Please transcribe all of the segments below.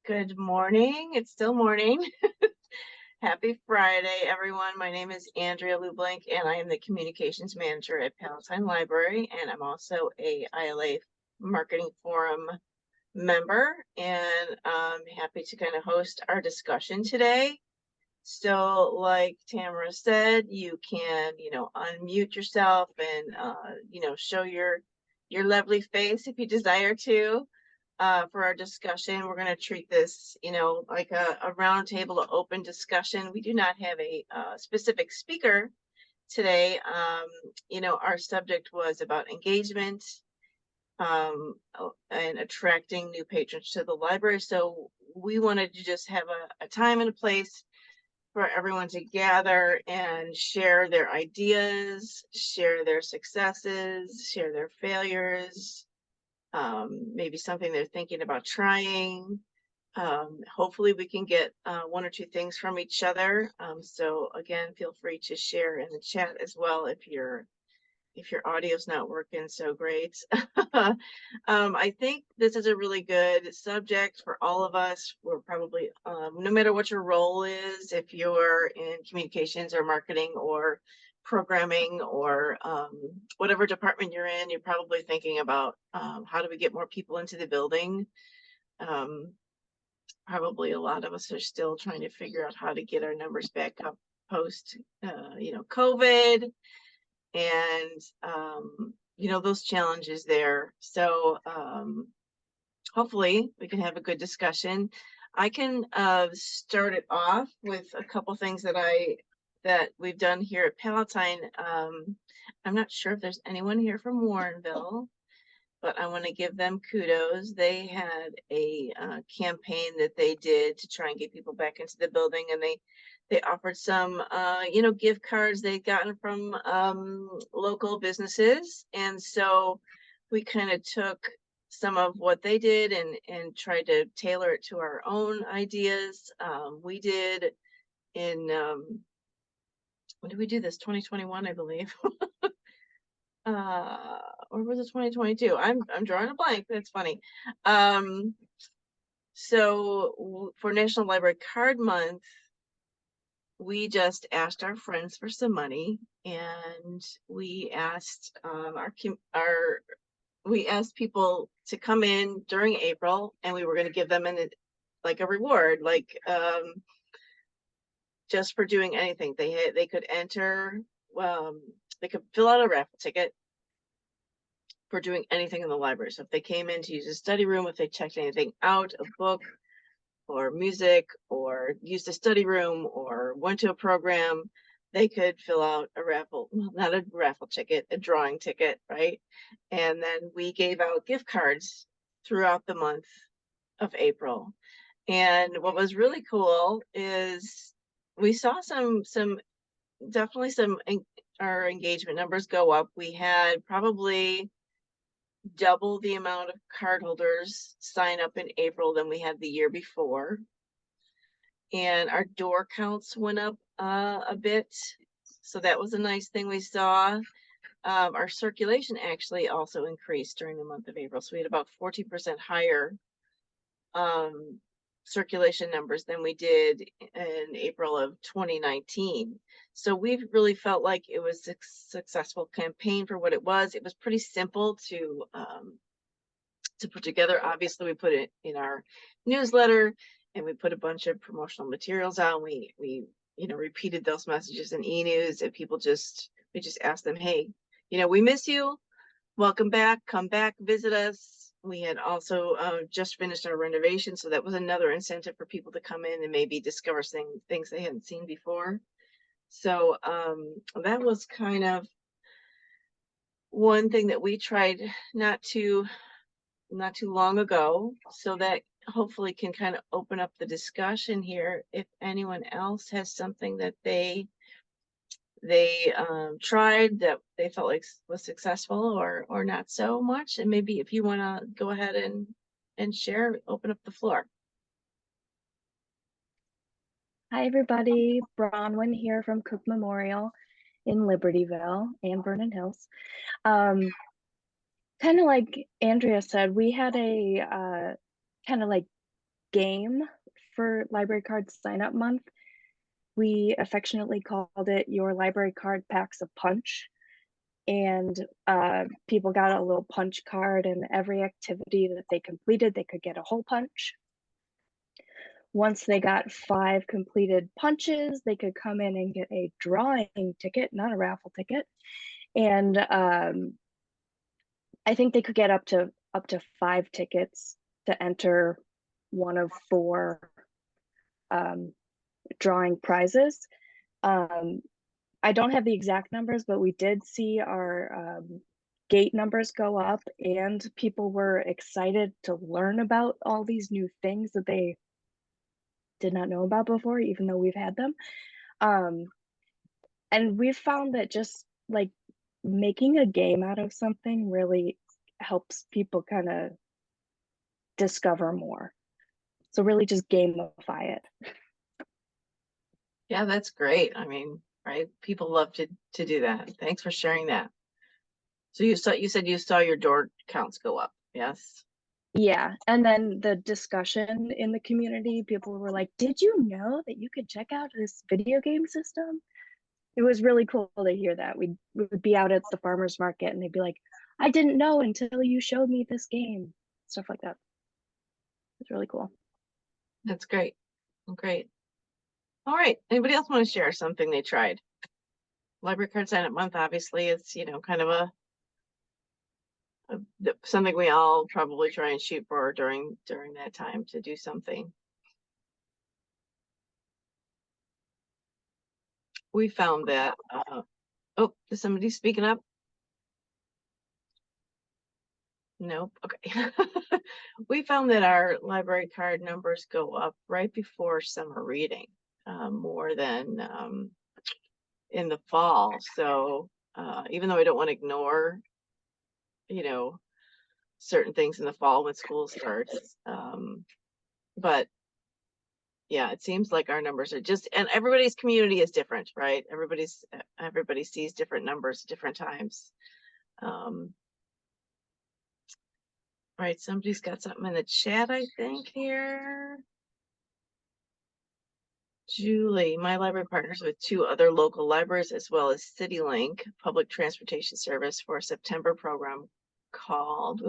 Good morning. It's still morning. Happy Friday, everyone. My name is Andrea Lublink, and I am the Communications Manager at Palatine Library, and I'm also a ILA Marketing Forum member, and I'm happy to kind of host our discussion today. So, like Tamara said, you can, unmute yourself and, show your lovely face if you desire to. For our discussion, we're going to treat this, like a roundtable open discussion. We do not have a specific speaker today. Our subject was about engagement and attracting new patrons to the library. So we wanted to just have a time and a place for everyone to gather and share their ideas, share their successes, share their failures, maybe something they're thinking about trying. Hopefully we can get one or two things from each other. So again, feel free to share in the chat as well if your audio's not working so great. I think this is a really good subject for all of us. We're probably, no matter what your role is, if you're in communications or marketing or programming or whatever department you're in, you're probably thinking about how do we get more people into the building. Probably a lot of us are still trying to figure out how to get our numbers back up post, COVID and those challenges there. So hopefully we can have a good discussion. I can start it off with a couple things that we've done here at Palatine. I'm not sure if there's anyone here from Warrenville, but I want to give them kudos. They had a campaign that they did to try and get people back into the building, and they offered some gift cards they'd gotten from local businesses. And so we kind of took some of what they did and tried to tailor it to our own ideas. We did in when did we do this? 2021, I believe. Or was it 2022? I'm drawing a blank. That's funny. So for National Library Card Month, we just asked our friends for some money, and we asked we asked people to come in during April, and we were going to give them a reward, just for doing anything. They could enter, they could fill out a raffle ticket for doing anything in the library. So if they came in to use a study room, if they checked anything out, a book or music, or used a study room or went to a program, they could fill out a raffle, not a raffle ticket, a drawing ticket, right? And then we gave out gift cards throughout the month of April. And what was really cool is we saw definitely our engagement numbers go up. We had probably double the amount of cardholders sign up in April than we had the year before. And our door counts went up a bit. So that was a nice thing we saw. Our circulation actually also increased during the month of April. So we had about 14% higher circulation numbers than we did in April of 2019. So we've really felt like it was a successful campaign for what it was. It was pretty simple to put together. Obviously, we put it in our newsletter, and we put a bunch of promotional materials out. We repeated those messages in e-news, and we just asked them, hey, we miss you. Welcome back. Come back, visit us. We had also just finished our renovation, so that was another incentive for people to come in and maybe discover things they hadn't seen before. So that was kind of one thing that we tried not too long ago, so that hopefully can kind of open up the discussion here. If anyone else has something that they tried that they felt like was successful or not so much, and maybe if you want to go ahead and share, open up the floor. Hi everybody, Bronwyn here from Cook Memorial in Libertyville and Vernon Hills. Kind of like Andrea said, we had a kind of like game for library card sign up month. We affectionately called it Your Library Card Packs a Punch. And people got a little punch card, and every activity that they completed, they could get a hole punch. Once they got 5 completed punches, they could come in and get a drawing ticket, not a raffle ticket. And I think they could get up to 5 tickets to enter one of 4 drawing prizes. I don't have the exact numbers, but we did see our gate numbers go up, and people were excited to learn about all these new things that they did not know about before, even though we've had them. And we've found that just like making a game out of something really helps people kind of discover more. So really just gamify it. Yeah, that's great. I mean, right? People love to do that. Thanks for sharing that. So you said you saw your door counts go up. Yes. Yeah, and then the discussion in the community, people were like, "Did you know that you could check out this video game system?" It was really cool to hear that. We would be out at the farmers market and they'd be like, "I didn't know until you showed me this game." Stuff like that. It's really cool. That's great. Great. All right. Anybody else want to share something they tried? Library card sign up month, obviously, it's, you know, kind of something we all probably try and shoot for during that time to do something. We found that, oh, is somebody speaking up? Nope. Okay. We found that our library card numbers go up right before summer reading, more than in the fall. So even though I don't want to ignore, you know, certain things in the fall when school starts, but yeah, it seems like our numbers are just, and everybody's community is different, right? Everybody sees different numbers at different times. All right, somebody's got something in the chat, I think, here. Julie, my library partners with 2 other local libraries as well as CityLink public transportation service for a September program called,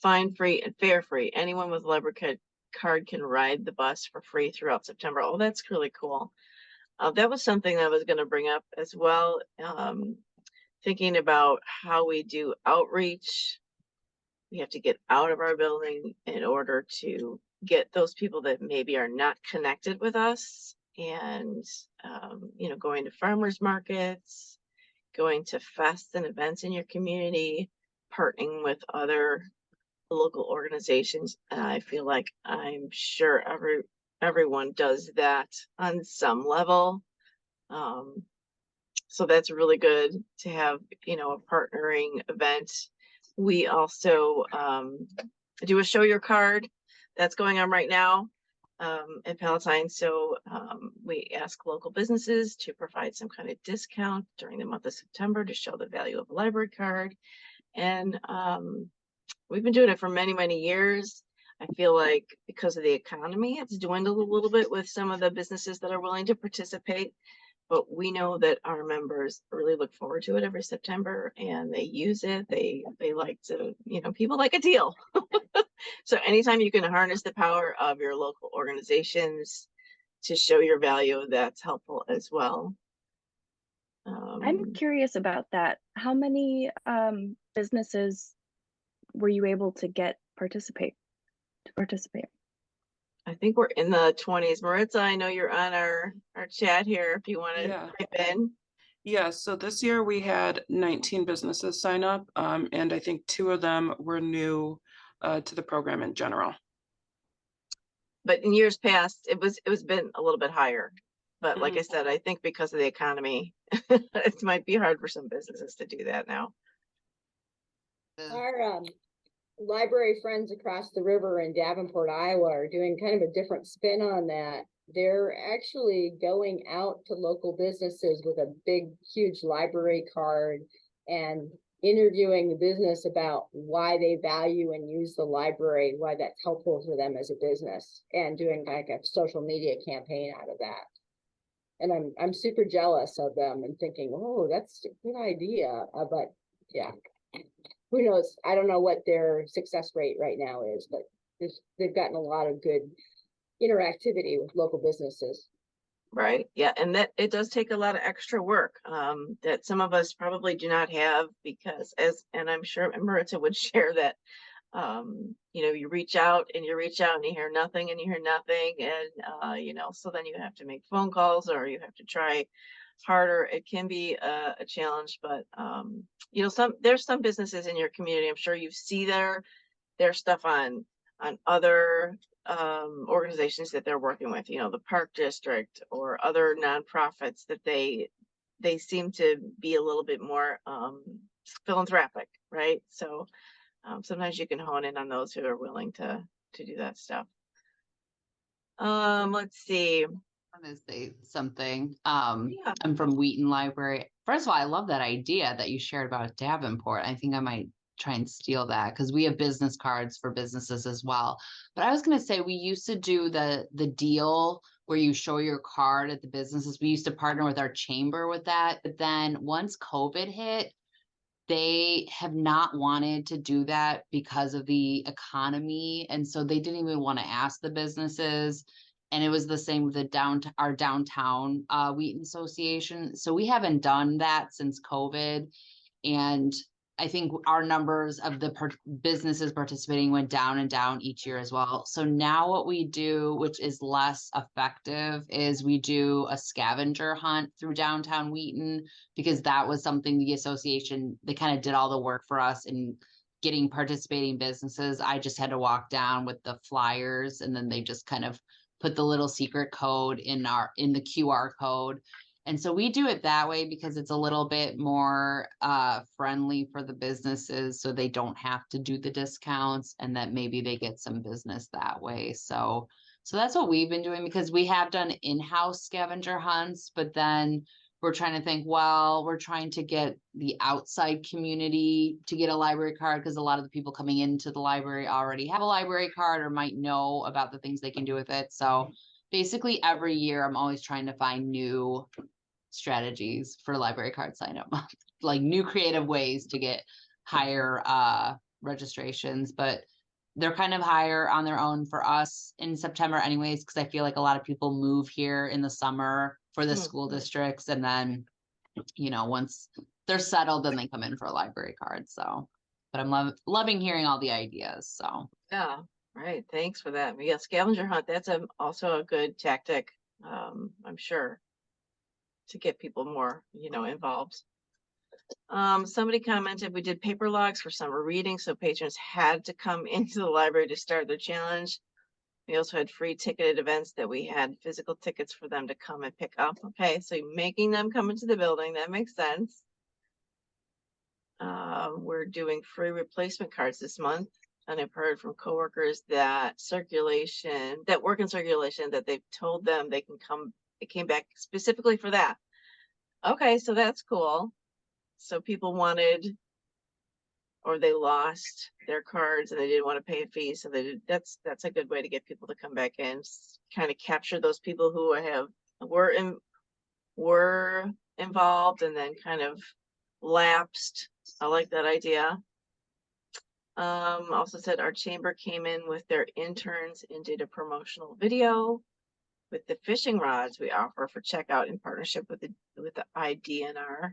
Fine Free and Fare Free. Anyone with a library card can ride the bus for free throughout September. Oh, that's really cool. That was something that I was going to bring up as well. Thinking about how we do outreach. We have to get out of our building in order to get those people that maybe are not connected with us, and you know, going to farmers markets, going to fests and events in your community, partnering with other local organizations. And I feel like I'm sure everyone does that on some level. So that's really good to have, you know, a partnering event. We also do a show your card that's going on right now in Palatine. So we ask local businesses to provide some kind of discount during the month of September to show the value of a library card. And we've been doing it for many, many years. I feel like because of the economy, it's dwindled a little bit with some of the businesses that are willing to participate. But we know that our members really look forward to it every September, and they use it. They like to, you know, people like a deal. So anytime you can harness the power of your local organizations to show your value, that's helpful as well. I'm curious about that. How many businesses were you able to get participate? I think we're in the 20s. Maritza, I know you're on our chat here if you want to type in. Yeah, so this year we had 19 businesses sign up, and I think 2 of them were new to the program in general. But in years past, it was been a little bit higher. But like I said, I think because of the economy, it might be hard for some businesses to do that now. Our library friends across the river in Davenport, Iowa are doing kind of a different spin on that. They're actually going out to local businesses with a big, huge library card and interviewing the business about why they value and use the library, why that's helpful for them as a business, and doing like a social media campaign out of that. And I'm super jealous of them and thinking, oh, that's a good idea. But yeah, who knows? I don't know what their success rate right now is, but they've gotten a lot of good interactivity with local businesses. Right. Yeah. And that it does take a lot of extra work that some of us probably do not have because and I'm sure Marita would share that, you reach out and you reach out and you hear nothing and you hear nothing. And, so then you have to make phone calls or you have to try harder. It can be a challenge, but, there's some businesses in your community. I'm sure you see their stuff on other organizations that they're working with, the park district or other nonprofits that they seem to be a little bit more philanthropic, right? So sometimes you can hone in on those who are willing to do that stuff. Let's see. I'm gonna say something. Yeah. I'm from Wheaton Library. First of all, I love that idea that you shared about Davenport. I think I might try and steal that because we have business cards for businesses as well. But I was gonna say we used to do the deal where you show your card at the businesses. We used to partner with our chamber with that. But then once COVID hit, they have not wanted to do that because of the economy. And so they didn't even want to ask the businesses. And it was the same with our downtown Wheaton Association. So we haven't done that since COVID. And I think our numbers of the businesses participating went down and down each year as well. So now what we do, which is less effective, is we do a scavenger hunt through downtown Wheaton, because that was something the association, they kind of did all the work for us in getting participating businesses. I just had to walk down with the flyers and then they just kind of put the little secret code in the QR code. And so we do it that way because it's a little bit more friendly for the businesses, so they don't have to do the discounts, and that maybe they get some business that way. So that's what we've been doing, because we have done in-house scavenger hunts, but then we're trying to think, well, we're trying to get the outside community to get a library card, because a lot of the people coming into the library already have a library card or might know about the things they can do with it. So basically every year I'm always trying to find new strategies for library card sign up, like new creative ways to get higher registrations, but they're kind of higher on their own for us in September anyways, because I feel like a lot of people move here in the summer for the school districts, and then once they're settled, then they come in for a library card. So but I'm loving hearing all the ideas. So Yeah, right. Thanks for that. Yeah, scavenger hunt, that's also a good tactic, I'm sure, to get people more, involved. Somebody commented we did paper logs for summer reading, so patrons had to come into the library to start their challenge. We also had free ticketed events that we had physical tickets for them to come and pick up. Okay, so making them come into the building, that makes sense. We're doing free replacement cards this month, and I've heard from coworkers that work in circulation, that they've told them they can come. It came back specifically for that. Okay, so that's cool. So people wanted, or they lost their cards and they didn't want to pay a fee. So that's a good way to get people to come back in, kind of capture those people who were involved and then kind of lapsed. I like that idea. Also said our chamber came in with their interns and did a promotional video with the fishing rods we offer for checkout in partnership with the IDNR.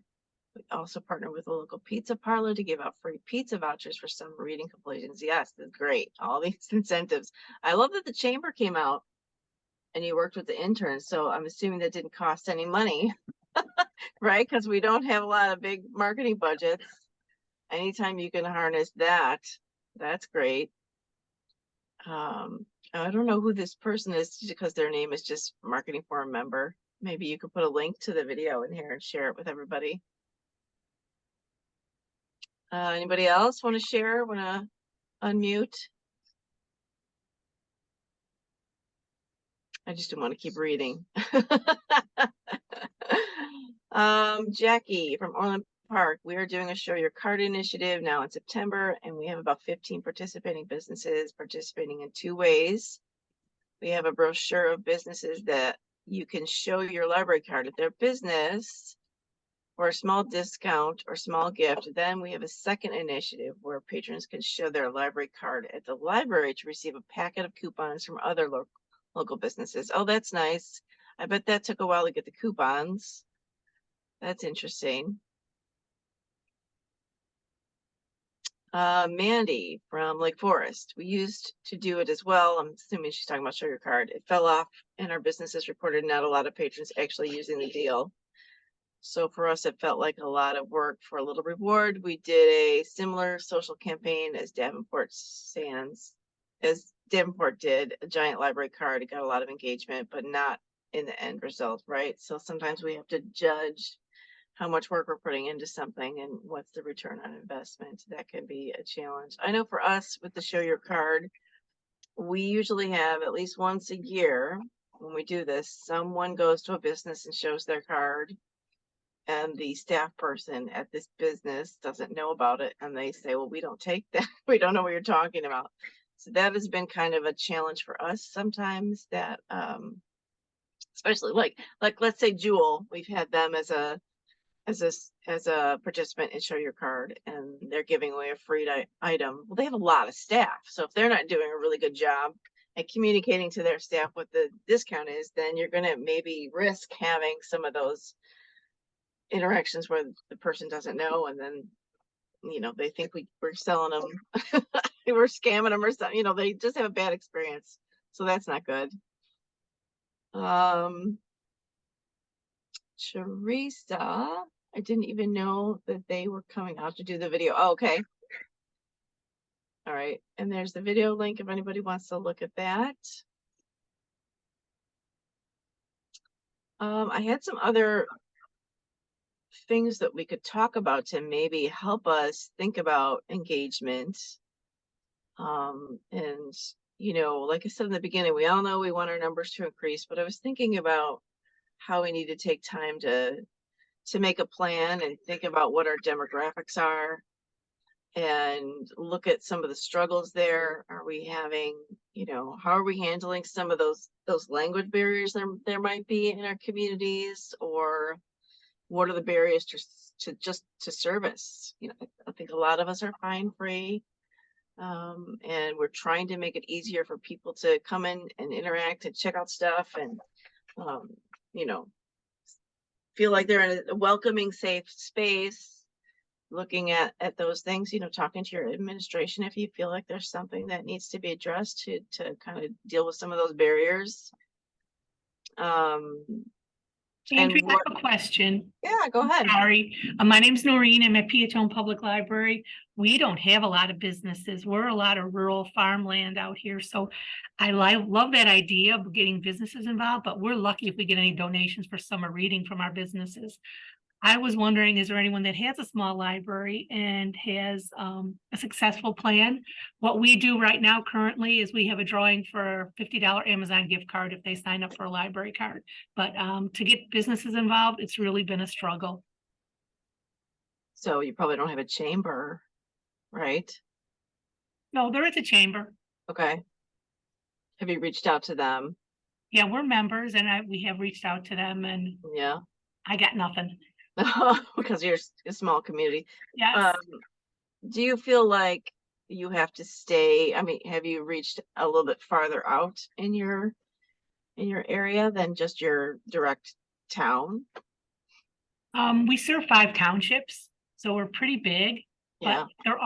We also partner with a local pizza parlor to give out free pizza vouchers for summer reading completions. Yes, that's great. All these incentives. I love that the chamber came out and you worked with the interns. So I'm assuming that didn't cost any money, right? Because we don't have a lot of big marketing budgets. Anytime you can harness that, that's great. I don't know who this person is because their name is just Marketing Forum member. Maybe you could put a link to the video in here and share it with everybody. Anybody else want to share? Want to unmute? I just didn't want to keep reading. Jackie from Orland Park, we are doing a Show Your Card initiative now in September, and we have about 15 participating businesses participating in 2 ways. We have a brochure of businesses that you can show your library card at their business for a small discount or small gift. Then we have a second initiative where patrons can show their library card at the library to receive a packet of coupons from other local businesses. Oh, that's nice. I bet that took a while to get the coupons. That's interesting. Mandy from Lake Forest, we used to do it as well. I'm assuming she's talking about Show Your Card. It fell off and our businesses reported not a lot of patrons actually using the deal. So for us, it felt like a lot of work for a little reward. We did a similar social campaign as Davenport did, a giant library card. It got a lot of engagement, but not in the end result, right? So sometimes we have to judge how much work we're putting into something and what's the return on investment. That can be a challenge. I know for us with the Show Your Card, we usually have at least once a year when we do this, someone goes to a business and shows their card, and the staff person at this business doesn't know about it, and they say, well, we don't take that. We don't know what you're talking about. So that has been kind of a challenge for us sometimes, that especially like let's say Jewel, we've had them as a participant in Show Your Card, and they're giving away a free item. Well, they have a lot of staff, so if they're not doing a really good job at communicating to their staff what the discount is, then you're going to maybe risk having some of those interactions where the person doesn't know, and then they think we're selling them we're scamming them or something. They just have a bad experience, so that's not good. Teresa, I didn't even know that they were coming out to do the video. Oh, okay. All right, and there's the video link if anybody wants to look at that. I had some other things that we could talk about to maybe help us think about engagement. And like I said in the beginning, we all know we want our numbers to increase, but I was thinking about how we need to take time to make a plan and think about what our demographics are and look at some of the struggles there. Are we having, how are we handling some of those language barriers there might be in our communities, or what are the barriers to service? I think a lot of us are fine free, and we're trying to make it easier for people to come in and interact and check out stuff, and feel like they're in a welcoming, safe space. Looking at those things, talking to your administration if you feel like there's something that needs to be addressed to kind of deal with some of those barriers. Andrew, I have a question. Yeah, go ahead. Sorry. My name's Noreen. I'm at Peatone Public Library. We don't have a lot of businesses. We're a lot of rural farmland out here. So I love that idea of getting businesses involved, but we're lucky if we get any donations for summer reading from our businesses. I was wondering, is there anyone that has a small library and has a successful plan? What we do right now currently is we have a drawing for a $50 Amazon gift card if they sign up for a library card. But to get businesses involved, it's really been a struggle. So you probably don't have a chamber, right? No, there is a chamber. Okay. Have you reached out to them? Yeah, we're members, and we have reached out to them, and yeah, I got nothing. Because you're a small community. Yes. Do you feel like you have to stay? I mean, have you reached a little bit farther out in your area than just your direct town? We serve 5 townships, so we're pretty big. Yeah. But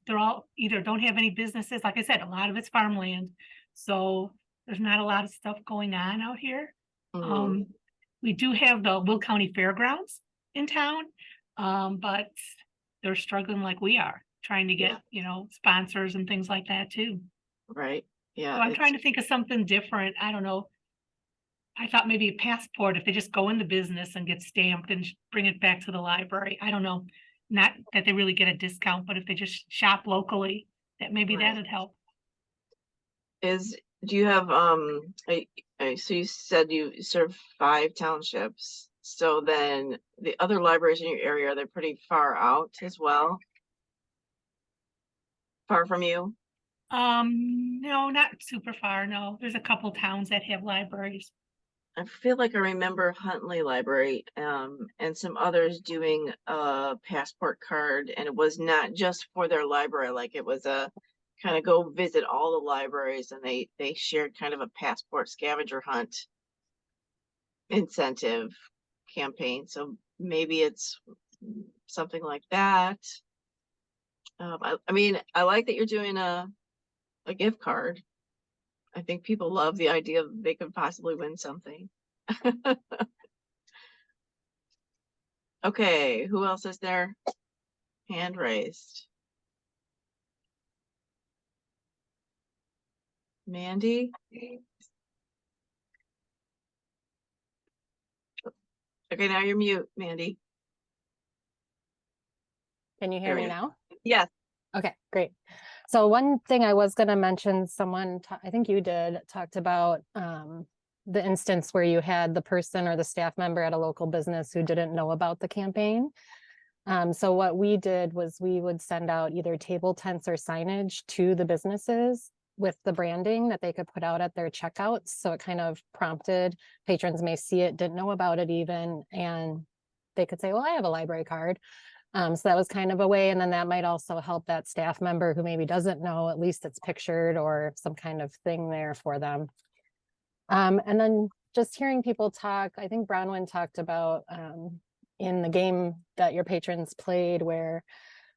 they're all either don't have any businesses. Like I said, a lot of it's farmland, so there's not a lot of stuff going on out here. Mm-hmm. We do have the Will County Fairgrounds in town, but they're struggling like we are, trying to get sponsors and things like that too. Right. Yeah. So I'm trying to think of something different. I don't know. I thought maybe a passport, if they just go into business and get stamped and bring it back to the library. I don't know. Not that they really get a discount, but if they just shop locally, that maybe that'd help. Do you have so you said you serve 5 townships. So then the other libraries in your area, they're pretty far out as well. Far from you? No, not super far. No, there's a couple towns that have libraries. I feel like I remember Huntley Library, and some others doing a passport card, and it was not just for their library, like it was a kind of go visit all the libraries, and they shared kind of a passport scavenger hunt incentive campaign. So maybe it's something like that. I mean, I like that you're doing a gift card. I think people love the idea that they could possibly win something. Okay, who else is there? Hand raised. Mandy? Okay, now you're mute, Mandy. Can you hear me now? Yes. Okay, great. So one thing I was going to mention, I think you did, talked about the instance where you had the person or the staff member at a local business who didn't know about the campaign. So what we did was we would send out either table tents or signage to the businesses with the branding that they could put out at their checkouts. So it kind of prompted patrons may see it, didn't know about it even, and they could say, well, I have a library card. So that was kind of a way, and then that might also help that staff member who maybe doesn't know, at least it's pictured or some kind of thing there for them. And then just hearing people talk, I think Bronwyn talked about in the game that your patrons played where,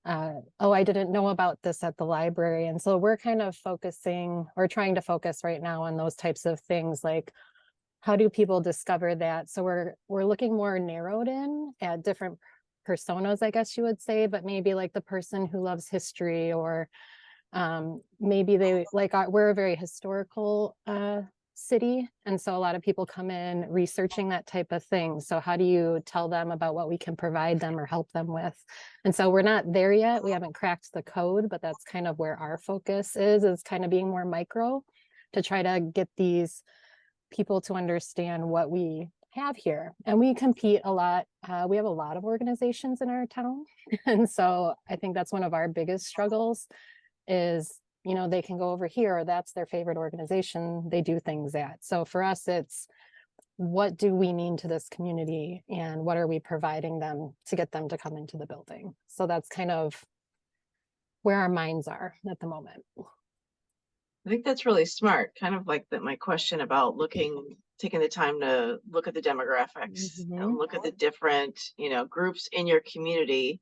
oh, I didn't know about this at the library. And so we're kind of focusing or trying to focus right now on those types of things, like how do people discover that? So we're looking more narrowed in at different personas, I guess you would say, but maybe like the person who loves history, or maybe they like we're a very historical city, and so a lot of people come in researching that type of thing. So how do you tell them about what we can provide them or help them with? And so we're not there yet, we haven't cracked the code, but that's kind of where our focus is kind of being more micro to try to get these people to understand what we have here. And we compete a lot. We have a lot of organizations in our town. And so I think that's one of our biggest struggles is, you know, they can go over here, or that's their favorite organization they do things at. So for us, it's what do we mean to this community and what are we providing them to get them to come into the building? So that's kind of where our minds are at the moment. I think that's really smart. Kind of like my question about taking the time to look at the demographics and look at the different, groups in your community,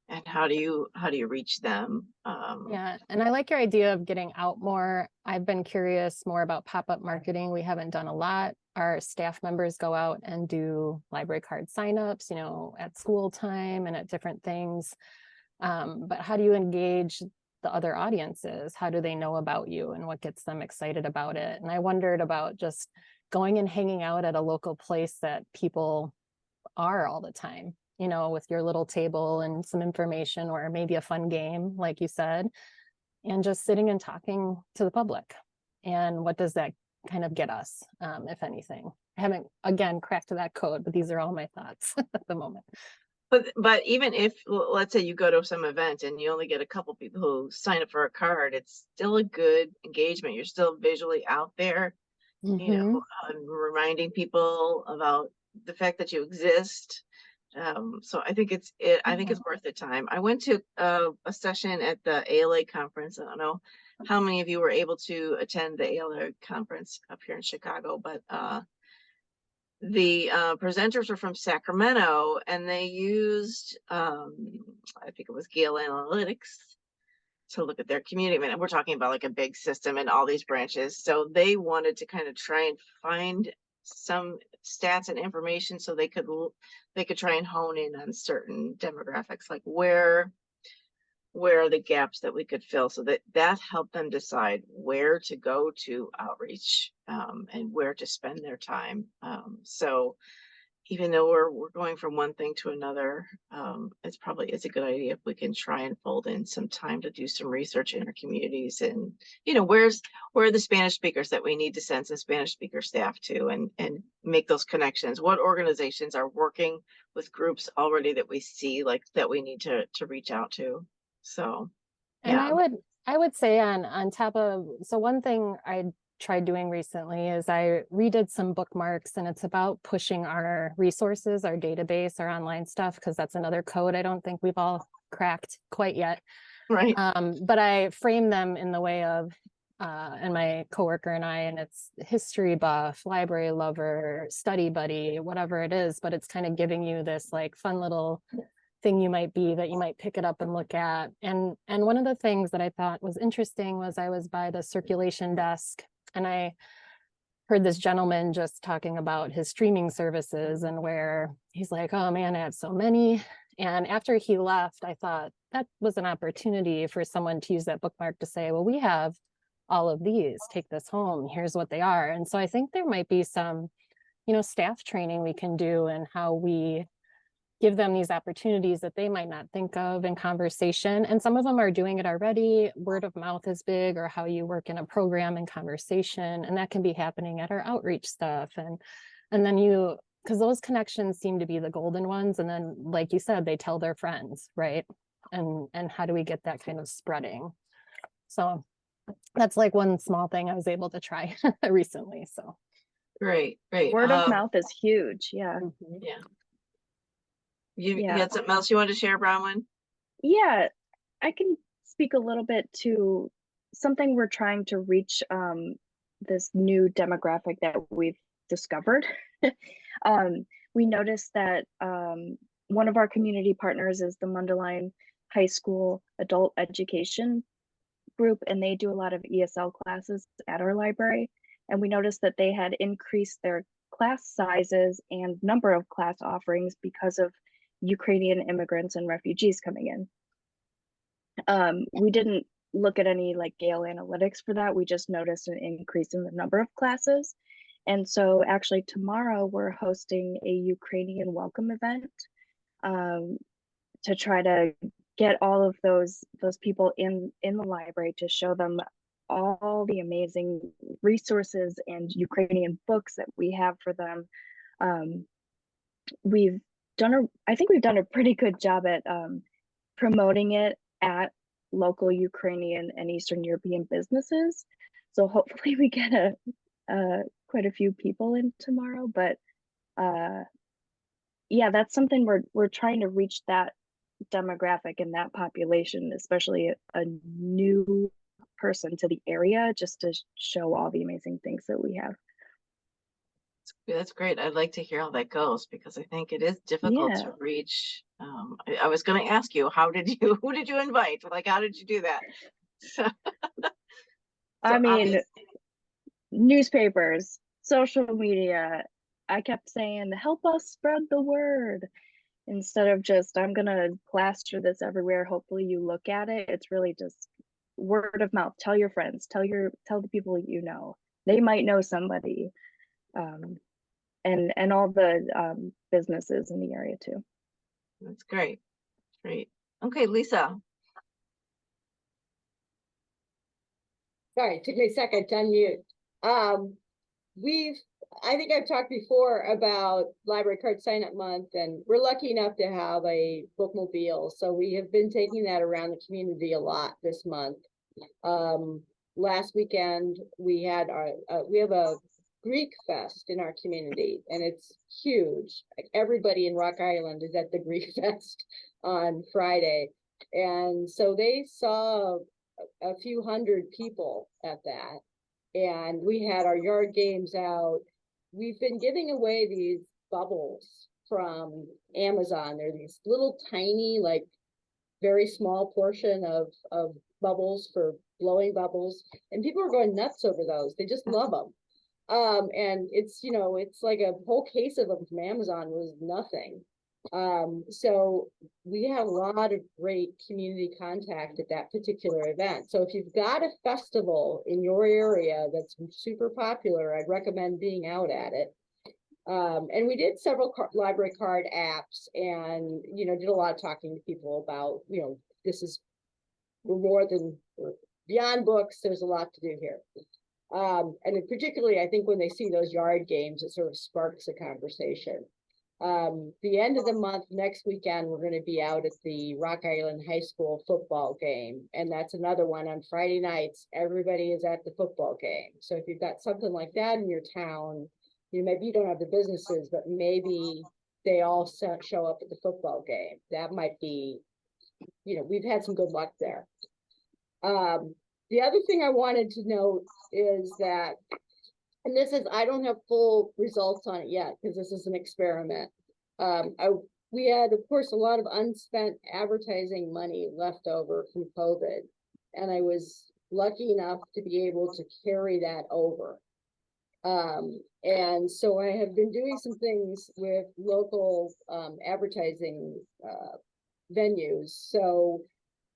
and how do you reach them? Yeah, and I like your idea of getting out more. I've been curious more about pop-up marketing. We haven't done a lot. Our staff members go out and do library card signups, at school time and at different things. But how do you engage the other audiences? How do they know about you and what gets them excited about it? And I wondered about just going and hanging out at a local place that people are all the time, with your little table and some information or maybe a fun game, like you said, and just sitting and talking to the public. And what does that kind of get us, if anything? I haven't, again, cracked that code, but these are all my thoughts at the moment. But even if, let's say you go to some event and you only get a couple people who sign up for a card, it's still a good engagement. You're still visually out there, reminding people about the fact that you exist. So I think it's worth the time. I went to a session at the ILA conference. I don't know how many of you were able to attend the ILA conference up here in Chicago, but the presenters were from Sacramento, and they used I think it was Gale Analytics to look at their community. I mean, we're talking about like a big system and all these branches. So they wanted to kind of try and find some stats and information so they could try and hone in on certain demographics, like where are the gaps that we could fill, so that helped them decide where to go to outreach and where to spend their time. So even though we're going from one thing to another, it's a good idea if we can try and fold in some time to do some research in our communities, and where are the Spanish speakers that we need to send some Spanish speaker staff to, and make those connections. What organizations are working with groups already that we see like that we need to reach out to. So And yeah. I would say on top of, so one thing I tried doing recently is I redid some bookmarks, and it's about pushing our resources, our database, our online stuff, because that's another code I don't think we've all cracked quite yet. Right. But I frame them in the way of, and my coworker and I, and it's history buff, library lover, study buddy, whatever it is, but it's kind of giving you this like fun little thing you might be, that you might pick it up and look at. And one of the things that I thought was interesting was I was by the circulation desk, and I heard this gentleman just talking about his streaming services, and where he's like, oh man, I have so many. And after he left, I thought that was an opportunity for someone to use that bookmark to say, well, we have all of these, take this home, here's what they are. And so I think there might be some, staff training we can do, and how we give them these opportunities that they might not think of in conversation. And some of them are doing it already. Word of mouth is big, or how you work in a program in conversation. And that can be happening at our outreach stuff. And then because those connections seem to be the golden ones. And then, like you said, they tell their friends, right? And how do we get that kind of spreading? So that's like one small thing I was able to try recently. So Great. Word of mouth is huge. Yeah. Yeah. You Yeah. had something else you wanted to share, Bronwyn? Yeah, I can speak a little bit to something we're trying to reach, this new demographic that we've discovered. We noticed that one of our community partners is the Mundelein High School Adult Education Group, and they do a lot of ESL classes at our library. And we noticed that they had increased their class sizes and number of class offerings because of Ukrainian immigrants and refugees coming in. We didn't look at any like Gale analytics for that. We just noticed an increase in the number of classes. And so actually tomorrow we're hosting a Ukrainian welcome event to try to get all of those people in the library, to show them all the amazing resources and Ukrainian books that we have for them. I think we've done a pretty good job at promoting it at local Ukrainian and Eastern European businesses. So hopefully we get quite a few people in tomorrow. But yeah, that's something we're trying to reach, that demographic and that population, especially a new person to the area, just to show all the amazing things that we have. That's great. I'd like to hear how that goes, because I think it is difficult to reach. I was going to ask you, who did you invite? Like, how did you do that? I mean, newspapers, social media. I kept saying, help us spread the word, instead of just, I'm going to plaster this everywhere. Hopefully you look at it. It's really just word of mouth. Tell your friends, tell the people you know. They might know somebody. And all the businesses in the area too. That's great. Okay, Lisa. Sorry, it took me a second to unmute. I think I've talked before about Library Card Sign Up Month, and we're lucky enough to have a bookmobile. So we have been taking that around the community a lot this month. Last weekend we had we have a Greek Fest in our community, and it's huge. Like, everybody in Rock Island is at the Greek Fest on Friday. And so they saw a few hundred people at that. And we had our yard games out. We've been giving away these bubbles from Amazon. They're these little tiny, like very small portion of bubbles for blowing bubbles. And people are going nuts over those. They just love them. And it's, it's like a whole case of them from Amazon was nothing. So we had a lot of great community contact at that particular event. So if you've got a festival in your area that's super popular, I'd recommend being out at it. And we did several library card apps and, did a lot of talking to people about, we're more than, we're beyond books. There's a lot to do here. And particularly, I think when they see those yard games, it sort of sparks a conversation. The end of the month, next weekend, we're going to be out at the Rock Island High School football game. And that's another one on Friday nights. Everybody is at the football game. So if you've got something like that in your town, maybe you don't have the businesses, but maybe they all show up at the football game. That might be, we've had some good luck there. The other thing I wanted to note is that, and this is, I don't have full results on it yet because this is an experiment. We had, of course, a lot of unspent advertising money left over from COVID, and I was lucky enough to be able to carry that over. And so I have been doing some things with local advertising venues. So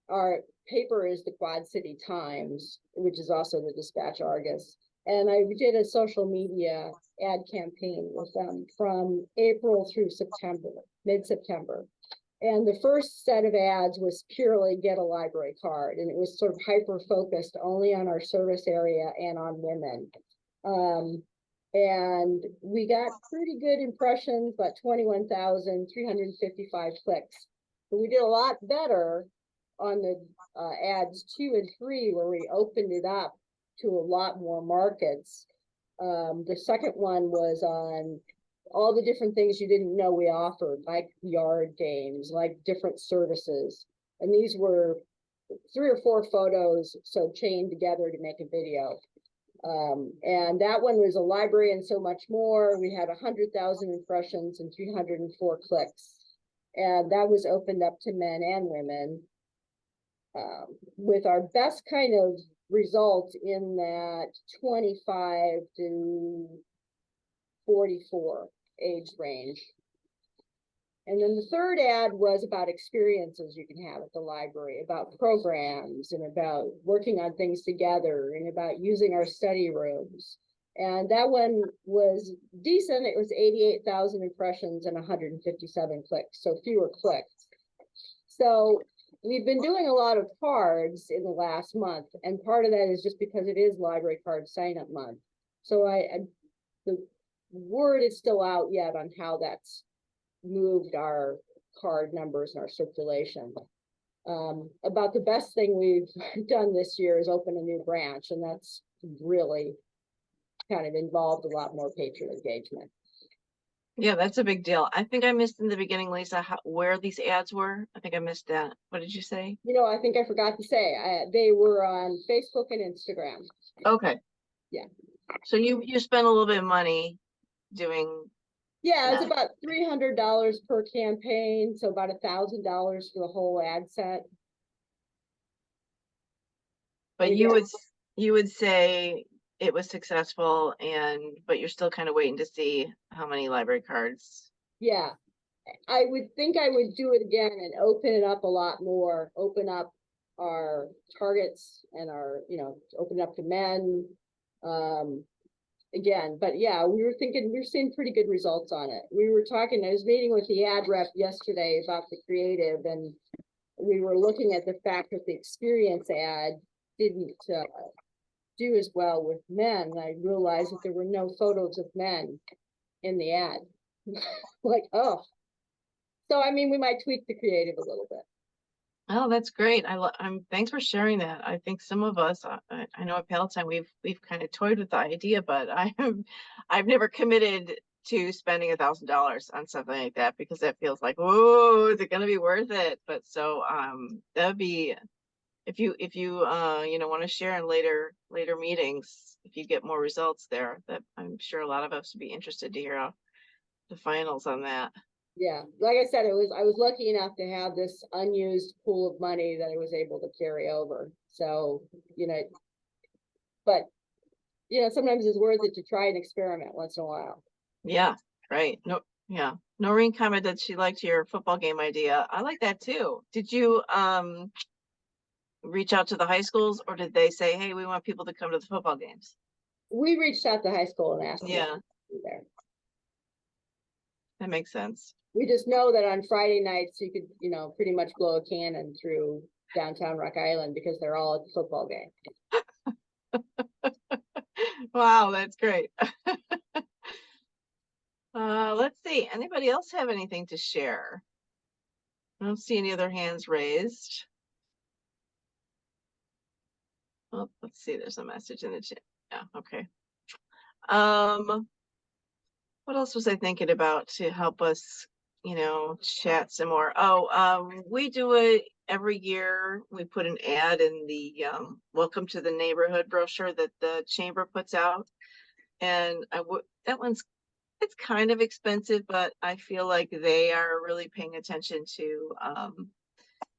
our paper is the Quad City Times, which is also the Dispatch Argus. And I did a social media ad campaign with them from April through September, mid-September. And the first set of ads was purely get a library card. And it was sort of hyper-focused only on our service area and on women. And we got pretty good impressions, about 21,355 clicks. But we did a lot better on the ads 2 and 3, where we opened it up to a lot more markets. The second one was on all the different things you didn't know we offered, like yard games, like different services. And these were 3 or 4 photos, so chained together to make a video. And that one was a library and so much more. We had 100,000 impressions and 304 clicks. And that was opened up to men and women. With our best kind of result in that 25 to 44 age range. And then the third ad was about experiences you can have at the library, about programs and about working on things together and about using our study rooms. And that one was decent. It was 88,000 impressions and 157 clicks, so fewer clicks. So we've been doing a lot of cards in the last month, and part of that is just because it is library card sign-up month. So the word is still out yet on how that's moved our card numbers and our circulation. About the best thing we've done this year is open a new branch, and that's really kind of involved a lot more patron engagement. Yeah, that's a big deal. I think I missed in the beginning, Lisa, where these ads were. I think I missed that. What did you say? I think I forgot to say, they were on Facebook and Instagram. Okay. Yeah. So you spent a little bit of money doing. Yeah, it's about $300 per campaign, so about $1,000 for the whole ad set. But you would say it was successful, but you're still kind of waiting to see how many library cards. Yeah, I would think I would do it again and open it up a lot more, open up our targets and our, open up to men again. But yeah, we're seeing pretty good results on it. I was meeting with the ad rep yesterday about the creative, and we were looking at the fact that the experience ad didn't do as well with men. I realized that there were no photos of men in the ad. Like, oh. So, we might tweak the creative a little bit. Oh, that's great. Thanks for sharing that. I think some of us, I know at Palatine, we've kind of toyed with the idea, but I've never committed to spending $1,000 on something like that, because that feels like, whoa, is it going to be worth it? But so, that would be, if you want to share in later meetings, if you get more results there, that I'm sure a lot of us would be interested to hear the finals on that. Yeah, like I said, I was lucky enough to have this unused pool of money that I was able to carry over. So, but sometimes it's worth it to try an experiment once in a while. Yeah, right. Noreen commented she liked your football game idea. I like that too. Did you reach out to the high schools, or did they say, hey, we want people to come to the football games? We reached out to high school and asked them Yeah. to be there. that makes sense. We just know that on Friday nights, you could, you know, pretty much blow a cannon through downtown Rock Island because they're all at the football game. Wow, that's great. Let's see. Anybody else have anything to share? I don't see any other hands raised. Oh, let's see. There's a message in the chat. Yeah, okay. What else was I thinking about to help us, you know, chat some more? Oh, we do it every year. We put an ad in the Welcome to the Neighborhood brochure that the chamber puts out. And that one's, it's kind of expensive, but I feel like they are really paying attention to,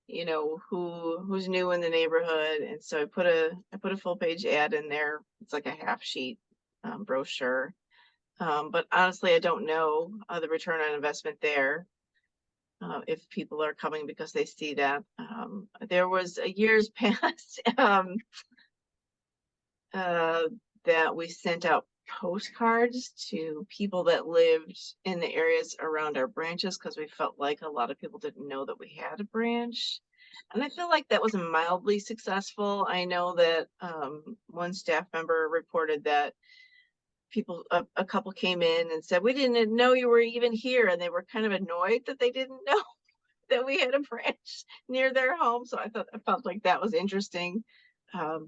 you know, who's new in the neighborhood. And so I put a full page ad in there. It's like a half sheet brochure. But honestly, I don't know the return on investment there. If people are coming because they see that. There was a years past that we sent out postcards to people that lived in the areas around our branches because we felt like a lot of people didn't know that we had a branch. And I feel like that was mildly successful. I know that one staff member reported that people, a couple came in and said, we didn't know you were even here. And they were kind of annoyed that they didn't know that we had a branch near their home. So I felt like that was interesting.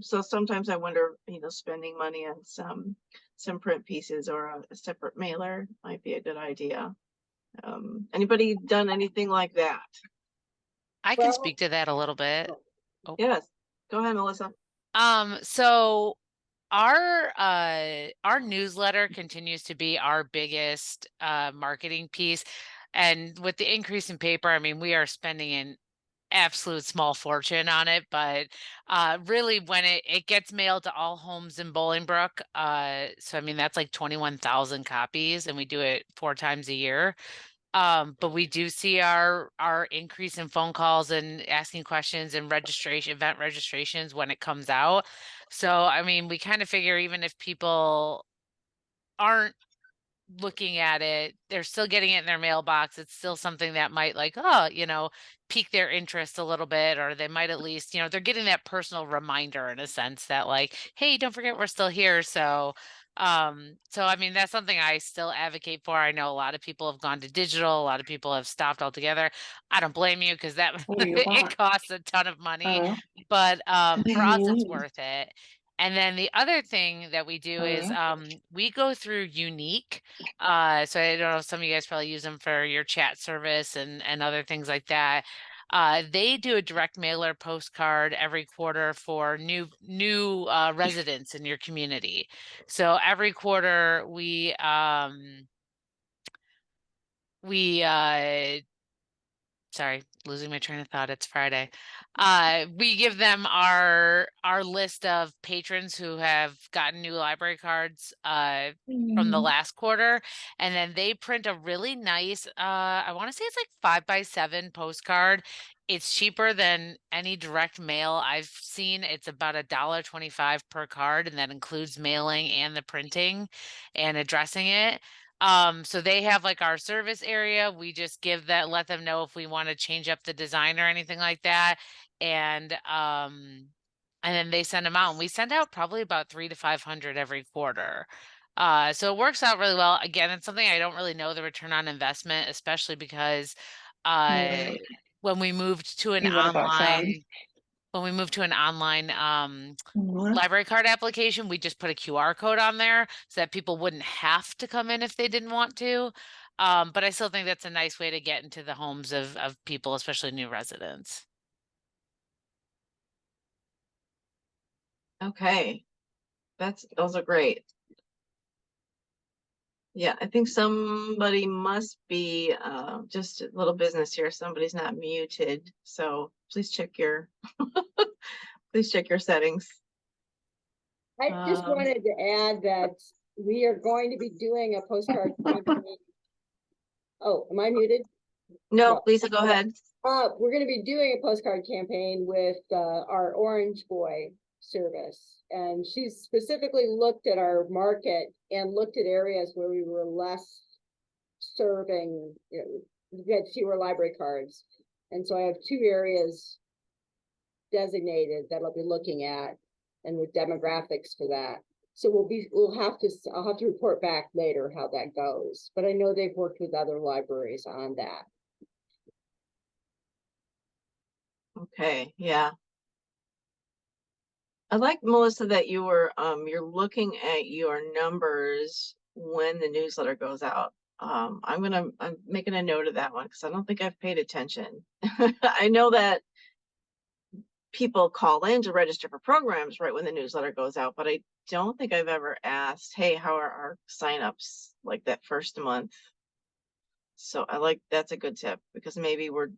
So sometimes I wonder, you know, spending money on some print pieces or a separate mailer might be a good idea. Anybody done anything like that? I can Well- speak to that a little bit. Oh. Yes, go ahead, Melissa. So our newsletter continues to be our biggest marketing piece. And with the increase in paper, I mean, we are spending an absolute small fortune on it, but really when it gets mailed to all homes in Bolingbrook, so I mean that's like 21,000 copies, and we do it 4 times a year. But we do see our increase in phone calls and asking questions and event registrations when it comes out. So I mean, we kind of figure even if people aren't looking at it, they're still getting it in their mailbox. It's still something that might like, oh, you know, pique their interest a little bit, or they might at least, you know, they're getting that personal reminder in a sense that like, hey, don't forget we're still here. So I mean that's something I still advocate for. I know a lot of people have gone to digital, a lot of people have stopped altogether. I don't blame you because that it costs a ton of money, but for us it's worth it. And then the other thing that we do is we go through Unique. So I don't know, some of you guys probably use them for your chat service and other things like that. They do a direct mailer postcard every quarter for new residents in your community. So every quarter we sorry, losing my train of thought. It's Friday. We give them our list of patrons who have gotten new library cards from the last quarter, and then they print a really nice I want to say it's like 5x7 postcard. It's cheaper than any direct mail I've seen. It's about $1.25 per card, and that includes mailing and the printing and addressing it. So they have like our service area. We just let them know if we want to change up the design or anything like that. And then they send them out, and we send out probably about 300 to 500 every quarter. So it works out really well. Again, it's something I don't really know the return on investment, especially because when we moved to an online library card application, we just put a QR code on there so that people wouldn't have to come in if they didn't want to. But I still think that's a nice way to get into the homes of people, especially new residents. Okay, those are great. Yeah, I think somebody must be just a little business here. Somebody's not muted, so please check your please check your settings. I just wanted to add that we are going to be doing a postcard campaign. Oh, am I muted? No, No. Lisa, go ahead. We're going to be doing a postcard campaign with our Orange Boy service. And she's specifically looked at our market and looked at areas where we were less serving, we had fewer library cards. And so I have 2 areas designated that I'll be looking at and with demographics for that. So I'll have to report back later how that goes, but I know they've worked with other libraries on that. Okay, yeah. I like, Melissa, that you're looking at your numbers when the newsletter goes out. I'm making a note of that one because I don't think I've paid attention. I know that people call in to register for programs right when the newsletter goes out, but I don't think I've ever asked, hey, how are our signups like that first month? So that's a good tip because maybe we're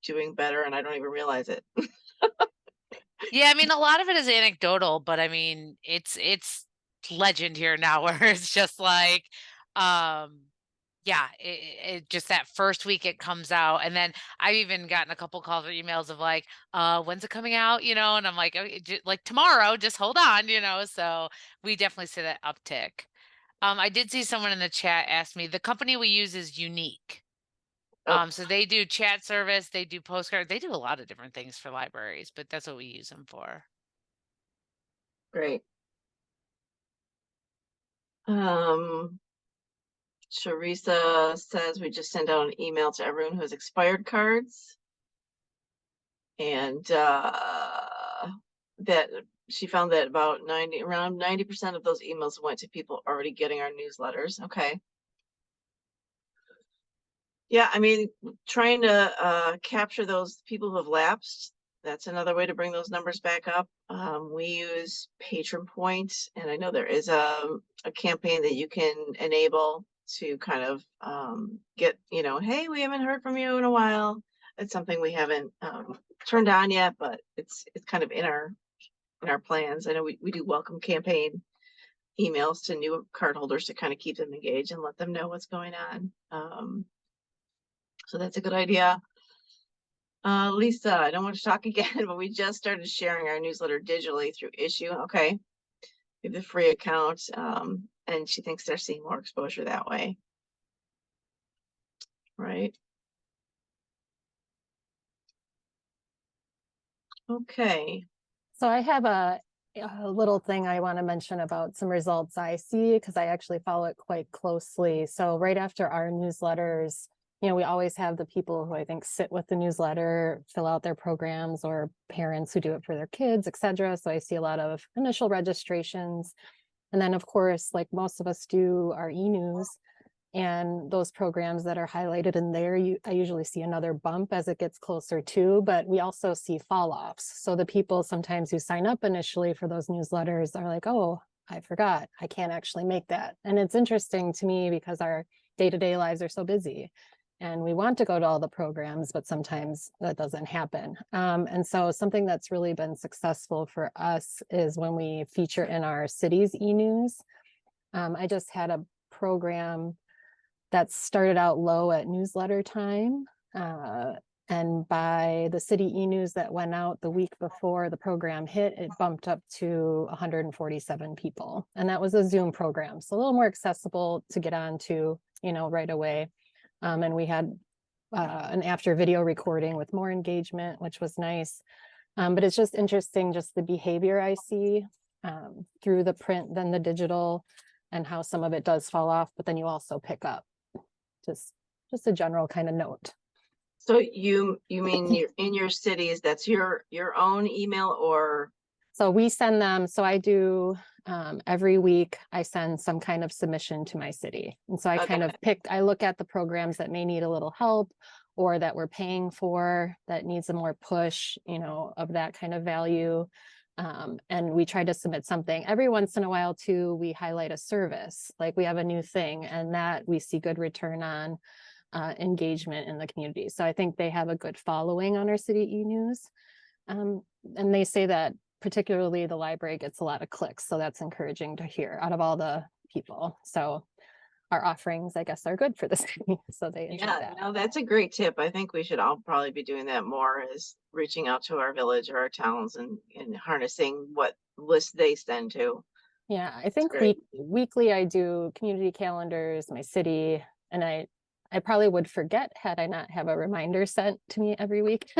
doing better and I don't even realize it. Yeah, I mean, a lot of it is anecdotal, but I mean, it's legend here now where it's just like, yeah, it just that first week it comes out, and then I've even gotten a couple calls or emails of like, when's it coming out? You know, and I'm like, "Okay, like tomorrow, just hold on, you know." So we definitely see that uptick. I did see someone in the chat ask me, the company we use is Unique. Oh, So they do chat service, they do postcards, they do a lot of different things for libraries, but that's what we use them for. great. Teresa says we just send out an email to everyone who has expired cards. And that she found that around 90% of those emails went to people already getting our newsletters. Okay. Yeah, I mean, trying to capture those people who have lapsed, that's another way to bring those numbers back up. We use Patron Point, and I know there is a campaign that you can enable to kind of get, hey, we haven't heard from you in a while. It's something we haven't turned on yet, but it's kind of in our plans. I know we do welcome campaign emails to new cardholders to kind of keep them engaged and let them know what's going on. So that's a good idea. Lisa, I don't want to talk again, but we just started sharing our newsletter digitally through Issue. Okay. We have the free account, and she thinks they're seeing more exposure that way. Right. Okay. So I have a little thing I want to mention about some results I see because I actually follow it quite closely. So right after our newsletters, we always have the people who I think sit with the newsletter, fill out their programs, or parents who do it for their kids, etc. So I see a lot of initial registrations. And then, of course, like most of us do our e-news, and those programs that are highlighted in there, I usually see another bump as it gets closer to, but we also see fall offs. So the people sometimes who sign up initially for those newsletters are like, oh, I forgot, I can't actually make that. And it's interesting to me because our day-to-day lives are so busy and we want to go to all the programs, but sometimes that doesn't happen. And so something that's really been successful for us is when we feature in our city's e-news. I just had a program that started out low at newsletter time. And by the city e-news that went out the week before the program hit, it bumped up to 147 people. And that was a Zoom program. So a little more accessible to get onto, right away. And we had an after video recording with more engagement, which was nice. But it's just interesting, just the behavior I see through the print, then the digital, and how some of it does fall off, but then you also pick up. Just a general kind of note. So you mean you're in your cities, that's your own email, or? So we send them, so I do every week I send some kind of submission to my city. And so I kind of I look at the programs that may need a little help or that we're paying for that needs a more push, of that kind of value. And we try to submit something. Every once in a while too, we highlight a service, like we have a new thing, and that we see good return on engagement in the community. So I think they have a good following on our city e-news. And they say that particularly the library gets a lot of clicks. So that's encouraging to hear out of all the people. So our offerings, I guess, are good for the city. So they enjoy that. No, that's a great tip. I think we should all probably be doing that more, is reaching out to our village or our towns and harnessing what lists they send to. Yeah, I think weekly I do community calendars, my city And I probably would forget had I not have a reminder sent to me every week.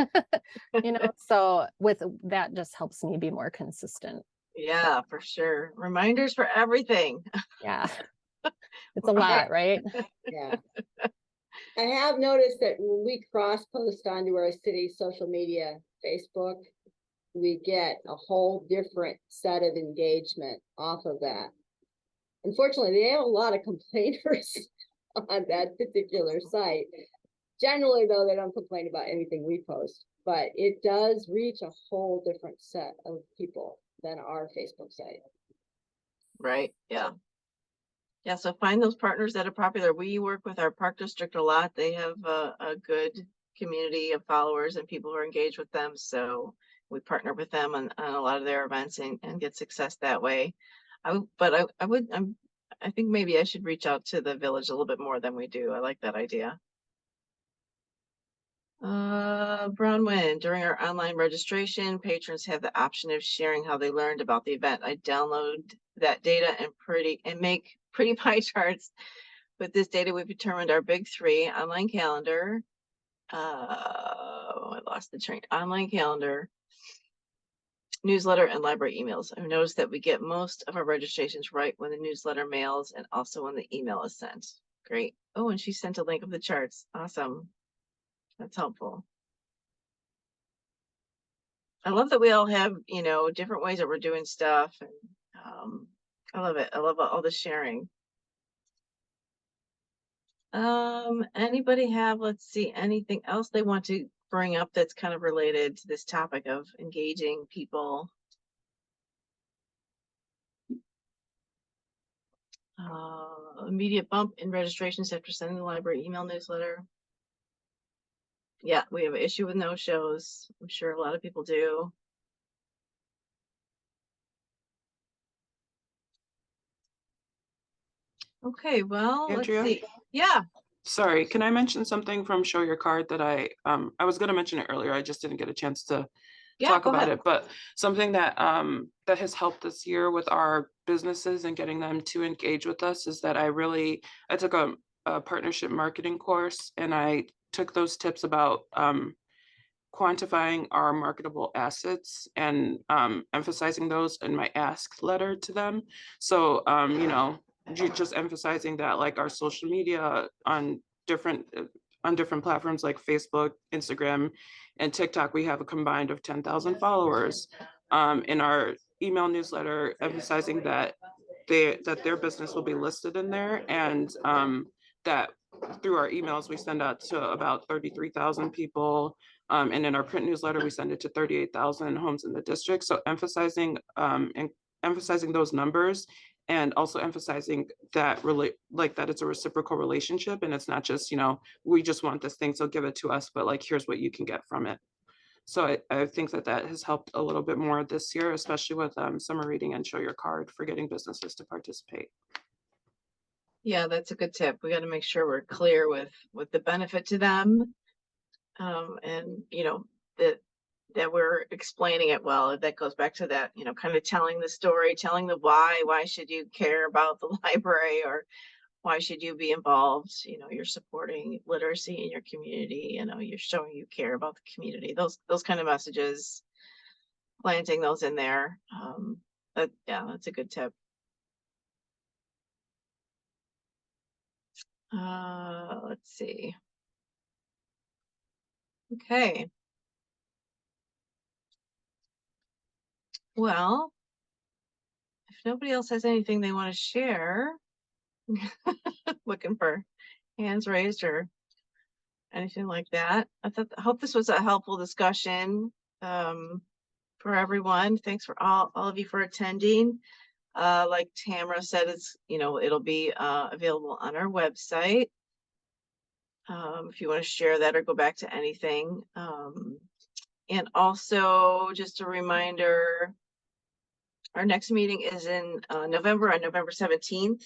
So with that just helps me be more consistent. Yeah, for sure. Reminders for everything. Yeah. It's a lot, right? Yeah. I have noticed that when we cross post onto our city's social media, Facebook, we get a whole different set of engagement off of that. Unfortunately, they have a lot of complainers on that particular site. Generally, though, they don't complain about anything we post, but it does reach a whole different set of people than our Facebook site. Right. Yeah. Yeah. So find those partners that are popular. We work with our park district a lot. They have a good community of followers and people who are engaged with them. So we partner with them on a lot of their events and get success that way. I think maybe I should reach out to the village a little bit more than we do. I like that idea. Bronwyn, during our online registration, patrons have the option of sharing how they learned about the event. I download that data and make pretty pie charts. With this data, we've determined our big three: online calendar. I lost the train. Online calendar, newsletter, and library emails. I've noticed that we get most of our registrations right when the newsletter mails and also when the email is sent. Great. Oh, and she sent a link of the charts. Awesome. That's helpful. I love that we all have, different ways that we're doing stuff. And I love it. I love all the sharing. Anybody have, let's see, anything else they want to bring up that's kind of related to this topic of engaging people? Immediate bump in registrations after sending the library email newsletter. Yeah, we have an issue with no-shows. I'm sure a lot of people do. Okay, well, Andrea? let's see. Yeah. Sorry, can I mention something from Show Your Card that I was going to mention it earlier. I just didn't get a chance to talk Go about ahead. it, but something that that has helped this year with our businesses and getting them to engage with us is that I took a partnership marketing course, and I took those tips about quantifying our marketable assets and emphasizing those in my ask letter to them. So just emphasizing that, like, our social media on different platforms like Facebook, Instagram, and TikTok, we have a combined of 10,000 followers. In our email newsletter, emphasizing that their business will be listed in there, and that through our emails we send out to about 33,000 people. And in our print newsletter, we send it to 38,000 homes in the district. So emphasizing those numbers, and also emphasizing that that it's a reciprocal relationship, and it's not just, we just want this thing, so give it to us, but like, here's what you can get from it. So I think that has helped a little bit more this year, especially with summer reading and Show Your Card, for getting businesses to participate. Yeah, that's a good tip. We got to make sure we're clear with the benefit to them. And that we're explaining it well. That goes back to that, kind of telling the story, telling the why should you care about the library, or why should you be involved? You're supporting literacy in your community, you're showing you care about the community, those kind of messages, planting those in there. That's a good tip. Let's see. Okay. Well, if nobody else has anything they want to share, looking for hands raised or anything like that. I hope this was a helpful discussion for everyone. Thanks for all of you for attending. Like Tamara said, it'll be available on our website. If you want to share that or go back to anything. And also, just a reminder, our next meeting is in November, on November 17th.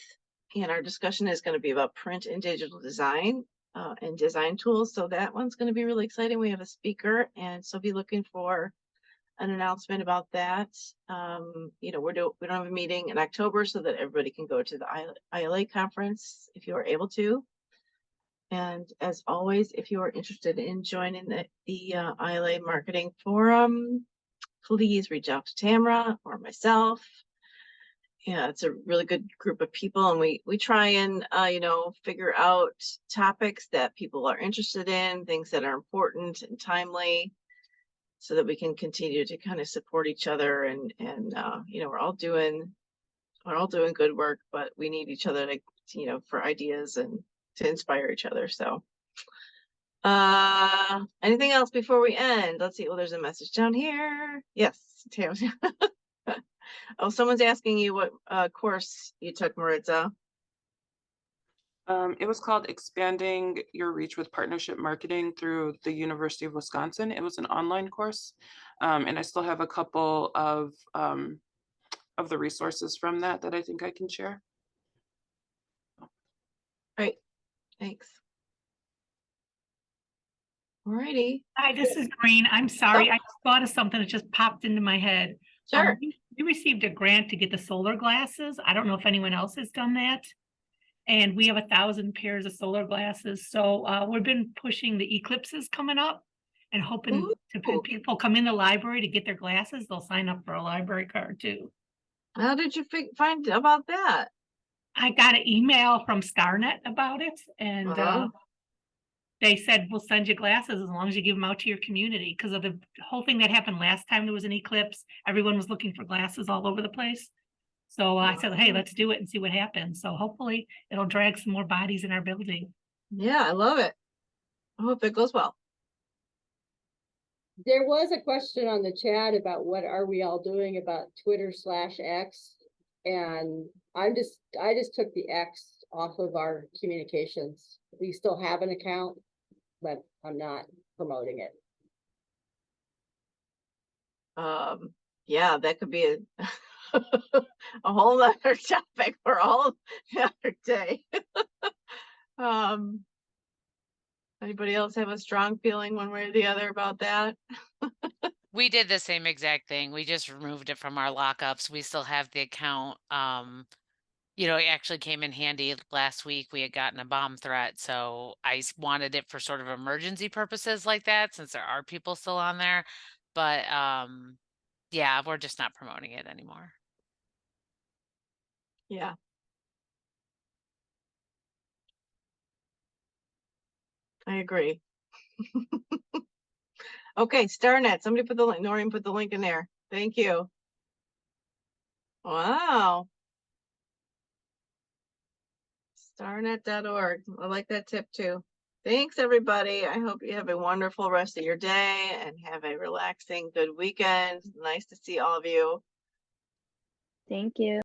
And our discussion is going to be about print and digital design and design tools. So that one's going to be really exciting. We have a speaker, and so be looking for an announcement about that. We don't have a meeting in October, so that everybody can go to the ILA conference if you are able to. And as always, if you are interested in joining the ILA Marketing Forum, please reach out to Tamara or myself. Yeah, it's a really good group of people, and we try and figure out topics that people are interested in, things that are important and timely, so that we can continue to kind of support each other. And we're all doing good work, but we need each other to for ideas and to inspire each other. So anything else before we end? Let's see. Well, there's a message down here. Yes, Tam. Oh, someone's asking you what course you took, Maritza. It was called Expanding Your Reach with Partnership Marketing through the University of Wisconsin. It was an online course, and I still have a couple of the resources from that I think I can share. Great, thanks. Alrighty. Hi, this is Noreen. I'm sorry. I just thought of something that just popped into my head. Sure. We received a grant to get the solar glasses. I don't know if anyone else has done that. And we have 1,000 pairs of solar glasses. So we've been pushing the eclipses coming up and hoping when people come in the library to get their glasses, they'll sign up for a library card too. How did you find about that? I got an email from StarNet about it, and they said, we'll send you glasses as long as you give them out to your community, because of the whole thing that happened last time there was an eclipse. Everyone was looking for glasses all over the place. So I said, hey, let's do it and see what happens. So hopefully it'll drag some more bodies in our building. Yeah, I love it. I hope it goes well. There was a question on the chat about what are we all doing about Twitter/X, and I just took the X off of our communications. We still have an account, but I'm not promoting it. Yeah, that could be a whole other topic for a whole other day. Anybody else have a strong feeling one way or the other about that? We did the same exact thing. We just removed it from our lockups. We still have the account. It actually came in handy last week. We had gotten a bomb threat, so I wanted it for sort of emergency purposes like that, since there are people still on there. But yeah, we're just not promoting it anymore. Yeah. I agree. Okay, StarNet. Somebody put the link. Noreen put the link in there. Thank you. Wow. Starnet.org. I like that tip too. Thanks, everybody. I hope you have a wonderful rest of your day and have a relaxing, good weekend. Nice to see all of you. Thank you.